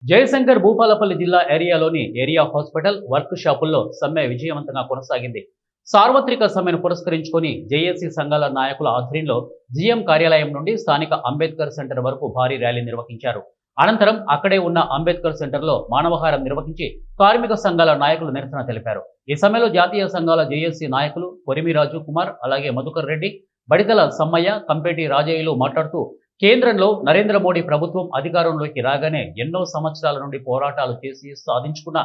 జయశంకర్ భూపాలపల్లి జిల్లా ఏరియాలోని area hospital work షాపుల్లో సమ్మె విజయవంతంగా కొనసాగింది. సార్వత్రిక సమ్మెను పురస్కరించుకొని జేఏసీ సంఘాల నాయకుల ఆధ్వర్యంలో జీఎం కార్యాలయం నుండి స్థానిక అంబేద్కర్ సెంటర్ వరకు భారీ ర్యాలీ నిర్వహించారు. అనంతరం అక్కడే ఉన్న అంబేద్కర్ సెంటర్లో మానవహారం నిర్వహించి కార్మిక సంఘాల నాయకులు నిరసన తెలిపారు. ఈ సమ్మెలో జాతీయ సంఘాల జేఏసీ నాయకులు కొరిమిరాజు కుమార్, అలాగే మధుకర్ రెడ్డి, బడితల సమ్మయ్య, కంపేటి రాజయ్యలు మాట్లాడుతూ కేంద్రంలో నరేంద్ర మోడీ ప్రభుత్వం అధికారంలోకి రాగానే ఎన్నో సంవత్సరాల నుండి పోరాటాలు చేసి సాధించుకున్న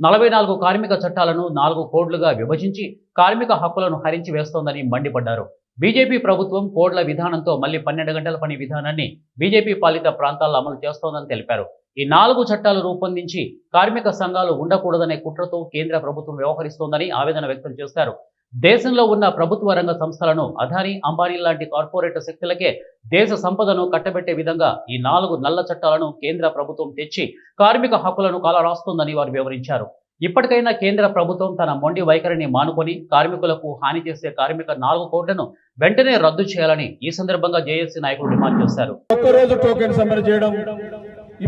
44 కార్మిక చట్టాలను 4 కోడ్లుగా విభజించి కార్మిక హక్కులను హరించి వేస్తోందని మండిపడ్డారు. బీజేపీ ప్రభుత్వం కోడ్ల విధానంతో మళ్లీ 12 గంటల పని విధానాన్ని బీజేపీ పాలిత ప్రాంతాల్లో అమలు చేస్తోందని తెలిపారు. ఈ 4 చట్టాలు రూపొందించి కార్మిక సంఘాలు ఉండకూడదనే కుట్రతో కేంద్ర ప్రభుత్వం వ్యవహరిస్తోందని ఆవేదన వ్యక్తం చేశారు. దేశంలో ఉన్న ప్రభుత్వ రంగ సంస్థలను అదానీ, అంబానీ లాంటి కార్పొరేట్ శక్తులకే దేశ సంపదను కట్టబెట్టే విధంగా ఈ 4 నల్ల చట్టాలను కేంద్ర ప్రభుత్వం తెచ్చి కార్మిక హక్కులను కాలరాస్తోందని వారు వివరించారు. ఇప్పటికైనా కేంద్ర ప్రభుత్వం తన మొండి వైఖరిని మానుకొని కార్మికులకు హాని చేసే కార్మిక 4 కోడ్లను వెంటనే రద్దు చేయాలని ఈ సందర్భంగా జేఏసీ నాయకులు డిమాండ్ చేశారు. ఒక్కరోజు టోకెన్ సమ్మె చేయడం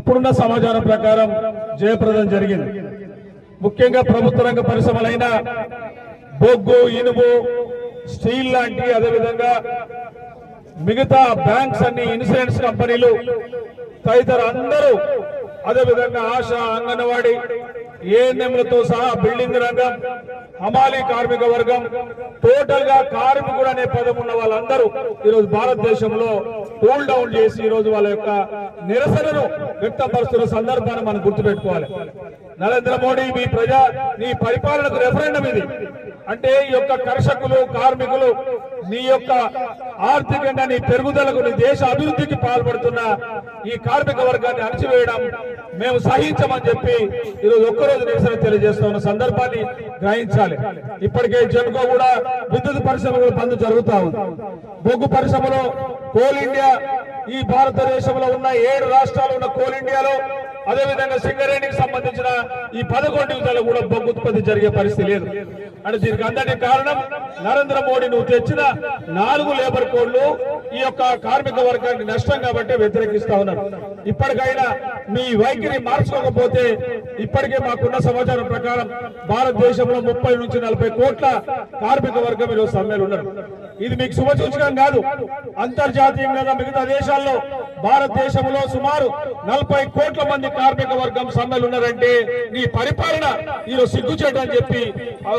ఇప్పుడున్న సమాచారం ప్రకారం జయప్రదం జరిగింది. ముఖ్యంగా ప్రభుత్వ రంగ పరిశ్రమలైన బొగ్గు, ఇనుము, స్టీల్ లాంటి, అదేవిధంగా మిగతా బ్యాంక్స్ అన్ని, ఇన్సూరెన్స్ కంపెనీలు తదితర అందరూ, అదేవిధంగా ఆశా, అంగన్వాడీ, ఏఎన్ఎంలతో సహా బిల్డింగ్ రంగం, హమాలీ కార్మిక వర్గం, టోటల్ గా కార్మికుడు అనే పదం ఉన్న వాళ్ళందరూ ఈరోజు భారతదేశంలో కూల్ డౌన్ చేసి ఈరోజు వాళ్ళ యొక్క నిరసనను వ్యక్తపరుస్తున్న సందర్భాన్ని మనం గుర్తుపెట్టుకోవాలి. నరేంద్ర మోడీ నీ పరిపాలనకు రెఫరెండం ఇది. అంటే ఈ యొక్క కర్షకులు, కార్మికులు నీ యొక్క ఆర్థికంగా నీ పెరుగుదలకు, నీ దేశ అభివృద్ధికి పాల్పడుతున్న ఈ కార్మిక వర్గాన్ని అణచివేయడం మేము సహించమని చెప్పి ఈరోజు ఒక్కరోజు నిరసన తెలియజేస్తున్న సందర్భాన్ని గ్రహించాలి. ఇప్పటికే జెన్కో కూడా విద్యుత్ పరిశ్రమలో బంద్ జరుగుతా ఉంది. బొగ్గు పరిశ్రమలో కోల్ ఇండియా, ఈ భారతదేశంలో ఉన్న 7 రాష్ట్రాలు ఉన్న కోల్ ఇండియాలో, అదేవిధంగా సింగరేణికి సంబంధించిన ఈ 11 జిల్లాలో కూడా బొగ్గు ఉత్పత్తి జరిగే పరిస్థితి లేదు. అంటే దీనికి అందరికీ కారణం నరేంద్ర మోడీ నువ్వు తెచ్చిన 4 లేబర్ కోడ్లు ఈ యొక్క కార్మిక వర్గానికి నష్టం కాబట్టి వ్యతిరేకిస్తా ఉన్నారు. ఇప్పటికైనా మీ వైఖరి మార్చుకోకపోతే, ఇప్పటికే మాకున్న సమాచారం ప్రకారం భారతదేశంలో 30 నుంచి 40 కోట్ల కార్మిక వర్గం ఈరోజు సమ్మెలు ఉన్నారు. ఇది మీకు శుభసూచకం కాదు. అంతర్జాతీయంగా మిగతా దేశాల్లో భారతదేశంలో సుమారు 40 కోట్ల మంది కార్మిక వర్గం సమ్మెలు ఉన్నారంటే నీ పరిపాలన ఈరోజు సిగ్గుచేటు అని చెప్పి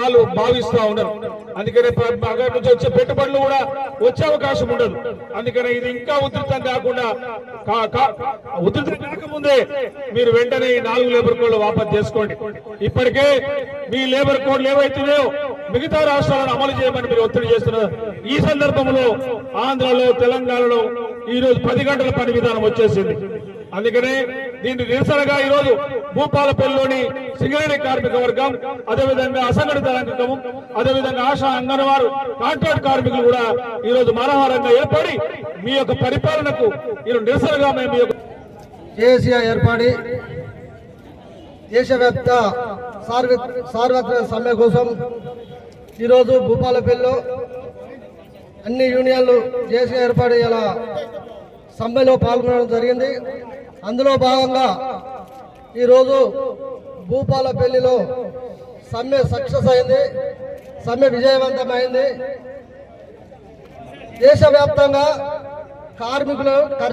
వాళ్ళు భావిస్తా ఉన్నారు. అందుకనే అక్కడి నుంచి వచ్చే పెట్టుబడులు కూడా వచ్చే అవకాశం ఉండదు. అందుకనే ఇది ఇంకా ఉధృతం కాకుండా, ఉధృతం కాకముందే మీరు వెంటనే ఈ 4 లేబర్ కోడ్లు వాపసు చేసుకోండి. ఇప్పటికే మీ లేబర్ కోడ్లు ఏవైతున్నాయో మిగతా రాష్ట్రాలను అమలు చేయమని మీరు ఒత్తిడి చేస్తున్నారు. ఈ సందర్భంలో ఆంధ్రలో, తెలంగాణలో ఈరోజు 10 గంటల పని విధానం వచ్చేసింది. అందుకనే దీన్ని నిరసనగా ఈరోజు భూపాలపల్లిలోని సింగరేణి కార్మిక వర్గం, అదేవిధంగా అసంఘటిత రంగం, అదేవిధంగా ఆశా, అంగన్వాడీ, కాంట్రాక్ట్ కార్మికులు కూడా ఈరోజు మానవహారంగా ఏర్పడి మీ యొక్క పరిపాలనకు ఈరోజు నిరసనగా మేము జేఏసీగా ఏర్పడి దేశవ్యాప్త సార్వత్రిక సమ్మె కోసం ఈరోజు భూపాలపల్లిలో అన్ని యూనియన్లు జేఏసీగా ఏర్పడి ఇలా సమ్మెలో పాల్గొనడం జరిగింది. అందులో భాగంగా ఈరోజు భూపాలపల్లిలో సమ్మె సక్సెస్ అయింది, సమ్మె విజయవంతమైంది. దేశవ్యాప్తంగా కార్మికులు